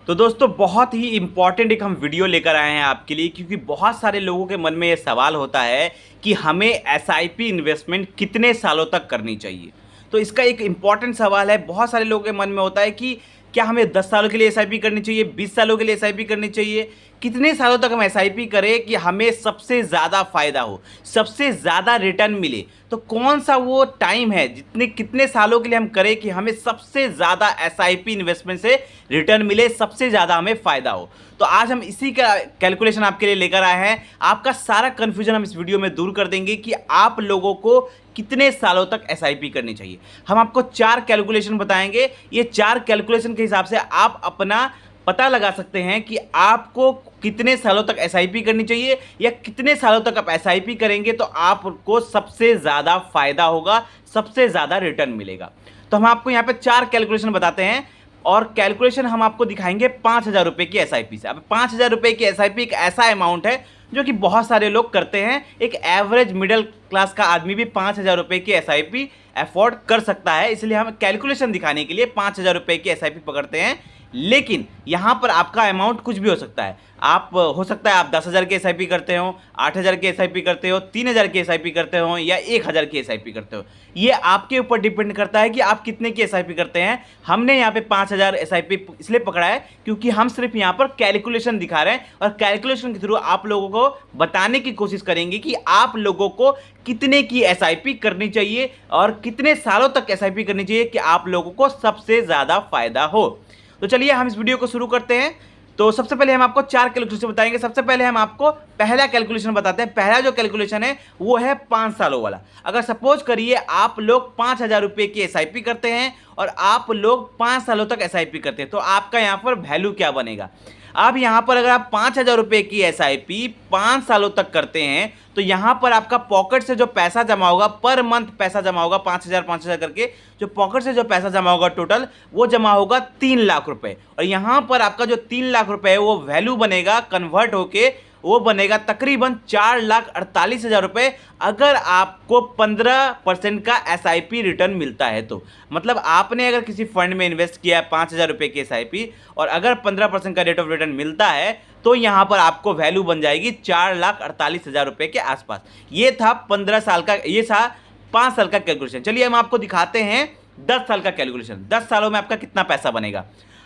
तो दोस्तों बहुत ही इम्पॉर्टेंट एक हम वीडियो लेकर आए हैं आपके लिए, क्योंकि बहुत सारे लोगों के मन में ये सवाल होता है कि हमें एसआईपी इन्वेस्टमेंट कितने सालों तक करनी चाहिए। तो इसका एक इम्पॉर्टेंट सवाल है। बहुत सारे लोगों के मन में होता है कि क्या हमें 10 सालों के लिए एसआईपी करनी चाहिए, 20 सालों के लिए एसआईपी करनी चाहिए, कितने सालों तक हम एसआईपी करें कि हमें सबसे ज़्यादा फ़ायदा हो, सबसे ज़्यादा रिटर्न मिले। तो कौन सा वो टाइम है, कितने सालों के लिए हम करें कि हमें सबसे ज़्यादा एसआईपी इन्वेस्टमेंट से रिटर्न मिले, सबसे ज़्यादा हमें फ़ायदा हो। तो आज हम इसी का कैलकुलेशन आपके लिए लेकर आए हैं। आपका सारा कन्फ्यूजन हम इस वीडियो में दूर कर देंगे कि आप लोगों को कितने सालों तक एसआईपी करनी चाहिए। हम आपको 4 कैलकुलेशन बताएंगे। ये 4 कैलकुलेशन के हिसाब से आप अपना पता लगा सकते हैं कि आपको कितने सालों तक एसआईपी करनी चाहिए, या कितने सालों तक आप एसआईपी करेंगे तो आपको सबसे ज़्यादा फायदा होगा, सबसे ज़्यादा रिटर्न मिलेगा। तो हम आपको यहाँ पे 4 कैलकुलेशन बताते हैं, और कैलकुलेशन हम आपको दिखाएंगे 5,000 रुपये की एसआईपी से। अब 5,000 रुपये की एसआईपी एक ऐसा अमाउंट है जो कि बहुत सारे लोग करते हैं। एक एवरेज मिडिल क्लास का आदमी भी 5,000 रुपये की एसआईपी अफोर्ड कर सकता है, इसलिए हम कैलकुलेशन दिखाने के लिए 5,000 रुपये की एसआईपी पकड़ते हैं। लेकिन यहाँ पर आपका अमाउंट कुछ भी हो सकता है। हो सकता है आप 10,000 की एसआईपी करते हो, 8,000 की एसआईपी करते हो, 3,000 की एसआईपी करते हो, या 1,000 की एसआईपी करते हो। ये आपके ऊपर डिपेंड करता है कि आप कितने की एसआईपी करते हैं। हमने यहाँ पे 5,000 एसआईपी इसलिए पकड़ा है क्योंकि हम सिर्फ यहाँ पर कैलकुलेशन दिखा रहे हैं, और कैलकुलेशन के थ्रू आप लोगों को बताने की कोशिश करेंगे कि आप लोगों को कितने की एसआईपी करनी चाहिए और कितने सालों तक एसआईपी करनी चाहिए कि आप लोगों को सबसे ज़्यादा फायदा हो। तो चलिए हम इस वीडियो को शुरू करते हैं। तो सबसे पहले हम आपको 4 कैलकुलेशन बताएंगे। सबसे पहले हम आपको पहला कैलकुलेशन बताते हैं। पहला जो कैलकुलेशन है वो है 5 सालों वाला। अगर सपोज करिए आप लोग 5,000 रुपये की एसआईपी करते हैं और आप लोग 5 सालों तक एसआईपी करते हैं, तो आपका यहाँ पर वैल्यू क्या बनेगा। अब यहाँ पर अगर आप 5,000 रुपये की एसआईपी 5 सालों तक करते हैं, तो यहाँ पर आपका पॉकेट से जो पैसा जमा होगा, पर मंथ पैसा जमा होगा 5,000 5,000 करके, जो पॉकेट से जो पैसा जमा होगा टोटल, वो जमा होगा 3 लाख रुपए। और यहाँ पर आपका जो 3 लाख रुपए है वो वैल्यू बनेगा, कन्वर्ट होके वो बनेगा तकरीबन 4,48,000 रुपए, अगर आपको 15% का एसआईपी रिटर्न मिलता है तो। मतलब आपने अगर किसी फंड में इन्वेस्ट किया है 5,000 रुपये की एसआईपी, और अगर 15% का रेट ऑफ रिटर्न मिलता है, तो यहाँ पर आपको वैल्यू बन जाएगी 4,48,000 रुपये के आसपास। ये था 15 साल का, ये था 5 साल का कैलकुलेशन। चलिए हम आपको दिखाते हैं 10 साल का कैलकुलेशन। 10 सालों में आपका कितना पैसा बनेगा।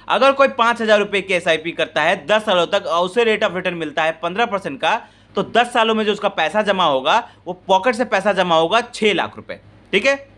अगर कोई 5,000 रुपये की एसआईपी करता है 10 सालों तक, और उसे रेट ऑफ रिटर्न मिलता है 15% का, तो 10 सालों में जो उसका पैसा जमा होगा, वो पॉकेट से पैसा जमा होगा 6 लाख रुपए। ठीक है,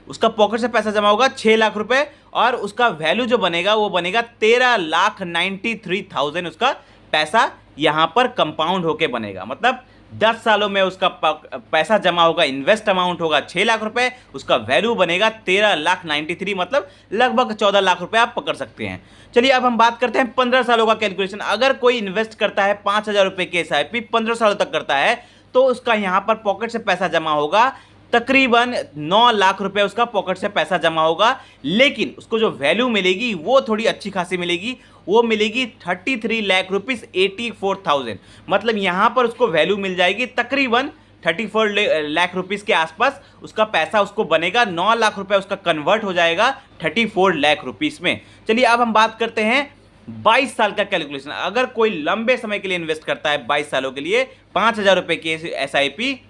उसका पॉकेट से पैसा जमा होगा 6 लाख रुपए, और उसका वैल्यू जो बनेगा वो बनेगा 13,93,000। उसका पैसा यहाँ पर कंपाउंड होके बनेगा। मतलब 10 सालों में उसका पैसा जमा होगा, इन्वेस्ट अमाउंट होगा 6 लाख रुपए, उसका वैल्यू बनेगा 13,93,000, मतलब लगभग 14 लाख रुपए आप पकड़ सकते हैं। चलिए अब हम बात करते हैं 15 सालों का कैलकुलेशन। अगर कोई इन्वेस्ट करता है 5,000 रुपये की एसआईपी 15 सालों तक करता है, तो उसका यहाँ पर पॉकेट से पैसा जमा होगा तकरीबन 9 लाख रुपए, उसका पॉकेट से पैसा जमा होगा। लेकिन उसको जो वैल्यू मिलेगी वो थोड़ी अच्छी खासी मिलेगी, वो मिलेगी 33 लाख रुपीज़ 84,000। मतलब यहाँ पर उसको वैल्यू मिल जाएगी तकरीबन 34 लाख रुपीज़ के आसपास। उसका पैसा उसको बनेगा 9 लाख रुपए, उसका कन्वर्ट हो जाएगा 34 लाख रुपीज़ में। चलिए अब हम बात करते हैं 22 साल का कैलकुलेशन। अगर कोई लंबे समय के लिए इन्वेस्ट करता है 22 सालों के लिए 5,000 रुपये की एसआईपी,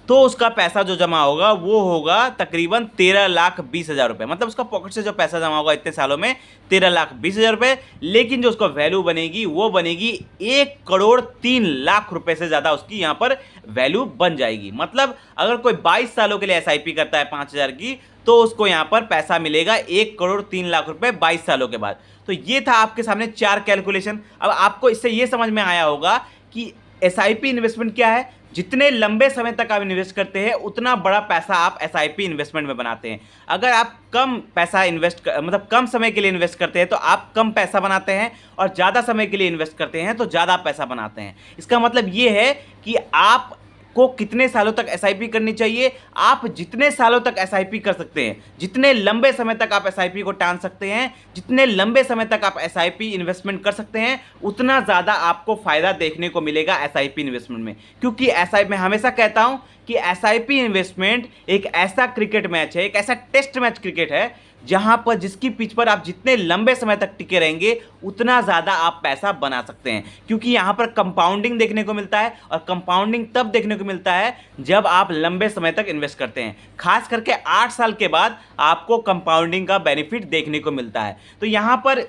तो उसका पैसा जो जमा होगा वो होगा तकरीबन 13,20,000 रुपये। मतलब उसका पॉकेट से जो पैसा जमा होगा इतने सालों में 13,20,000 रुपये। लेकिन जो उसका वैल्यू बनेगी वो बनेगी 1,03,00,000 रुपये से ज़्यादा उसकी यहाँ पर वैल्यू बन जाएगी। मतलब अगर कोई 22 सालों के लिए एसआईपी करता है 5,000 की, तो उसको यहाँ पर पैसा मिलेगा 1,03,00,000 रुपये 22 सालों के बाद। तो ये था आपके सामने 4 कैलकुलेशन। अब आपको इससे ये समझ में आया होगा कि एसआईपी इन्वेस्टमेंट क्या है। जितने लंबे समय तक आप इन्वेस्ट करते हैं उतना बड़ा पैसा आप एसआईपी इन्वेस्टमेंट में बनाते हैं। अगर आप कम पैसा मतलब कम समय के लिए इन्वेस्ट करते हैं तो आप कम पैसा बनाते हैं, और ज़्यादा समय के लिए इन्वेस्ट करते हैं तो ज़्यादा पैसा बनाते हैं। इसका मतलब ये है कि आप को कितने सालों तक एसआईपी करनी चाहिए। आप जितने सालों तक एसआईपी कर सकते हैं, जितने लंबे समय तक आप एसआईपी को टान सकते हैं, जितने लंबे समय तक आप एसआईपी इन्वेस्टमेंट कर सकते हैं, उतना ज़्यादा आपको फ़ायदा देखने को मिलेगा एसआईपी इन्वेस्टमेंट में। क्योंकि एसआईपी मैं हमेशा कहता हूं कि एसआईपी इन्वेस्टमेंट एक ऐसा क्रिकेट मैच है, एक ऐसा टेस्ट मैच क्रिकेट है जहां पर जिसकी पिच पर आप जितने लंबे समय तक टिके रहेंगे उतना ज़्यादा आप पैसा बना सकते हैं, क्योंकि यहां पर कंपाउंडिंग देखने को मिलता है और कंपाउंडिंग तब देखने को मिलता है जब आप लंबे समय तक इन्वेस्ट करते हैं। खास करके 8 साल के बाद आपको कंपाउंडिंग का बेनिफिट देखने को मिलता है। तो यहां पर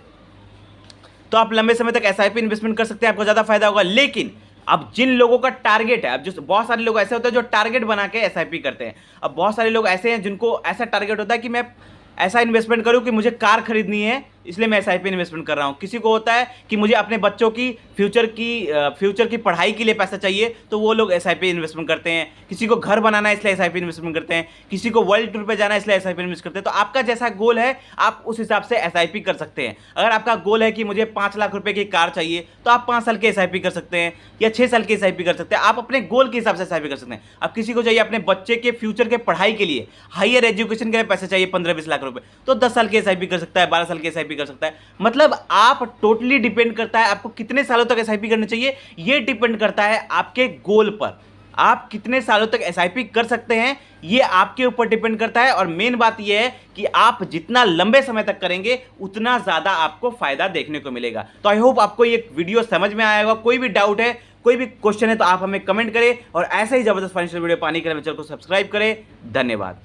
तो आप लंबे समय तक एसआईपी इन्वेस्टमेंट कर सकते हैं, आपको ज़्यादा फायदा होगा। लेकिन अब जिन लोगों का टारगेट है, अब जो बहुत सारे लोग ऐसे होते हैं जो टारगेट बना के एसआईपी करते हैं। अब बहुत सारे लोग ऐसे हैं जिनको ऐसा टारगेट होता है कि मैं ऐसा इन्वेस्टमेंट करूं कि मुझे कार खरीदनी है, इसलिए मैं एसआईपी इन्वेस्टमेंट कर रहा हूं। किसी को होता है कि मुझे अपने बच्चों की फ्यूचर की पढ़ाई के लिए पैसा चाहिए, तो वो लोग एसआईपी इन्वेस्टमेंट करते हैं। किसी को घर बनाना है इसलिए एसआईपी इन्वेस्टमेंट करते हैं। किसी को वर्ल्ड टूर पे जाना है इसलिए एसआईपी इन्वेस्ट करते हैं। तो आपका जैसा गोल है आप उस हिसाब से एसआईपी कर सकते हैं। अगर आपका गोल है कि मुझे 5 लाख रुपए की कार चाहिए, तो आप 5 साल की एसआईपी कर सकते हैं या 6 साल की एसआईपी कर सकते हैं। आप अपने गोल के हिसाब से एसआईपी कर सकते हैं। अब किसी को चाहिए अपने बच्चे के फ्यूचर के पढ़ाई के लिए, हायर एजुकेशन के लिए पैसे चाहिए 15-20 लाख रुपए, तो 10 साल की एसआईपी कर सकता है, 12 साल की एसआईपी कर सकता है। मतलब आप टोटली डिपेंड करता है आपको कितने सालों तक एसआईपी करनी चाहिए, ये डिपेंड करता है आपके गोल पर। आप कितने सालों तक एसआईपी कर सकते हैं ये आपके ऊपर डिपेंड करता है। और मेन बात यह है कि आप जितना लंबे समय तक करेंगे उतना ज्यादा आपको फायदा देखने को मिलेगा। तो आई होप आपको ये वीडियो समझ में आया होगा। कोई भी डाउट है, कोई भी क्वेश्चन है, तो आप हमें कमेंट करें और ऐसे ही जबरदस्त फाइनेंशियल वीडियो पाने के लिए चैनल को सब्सक्राइब करें। धन्यवाद।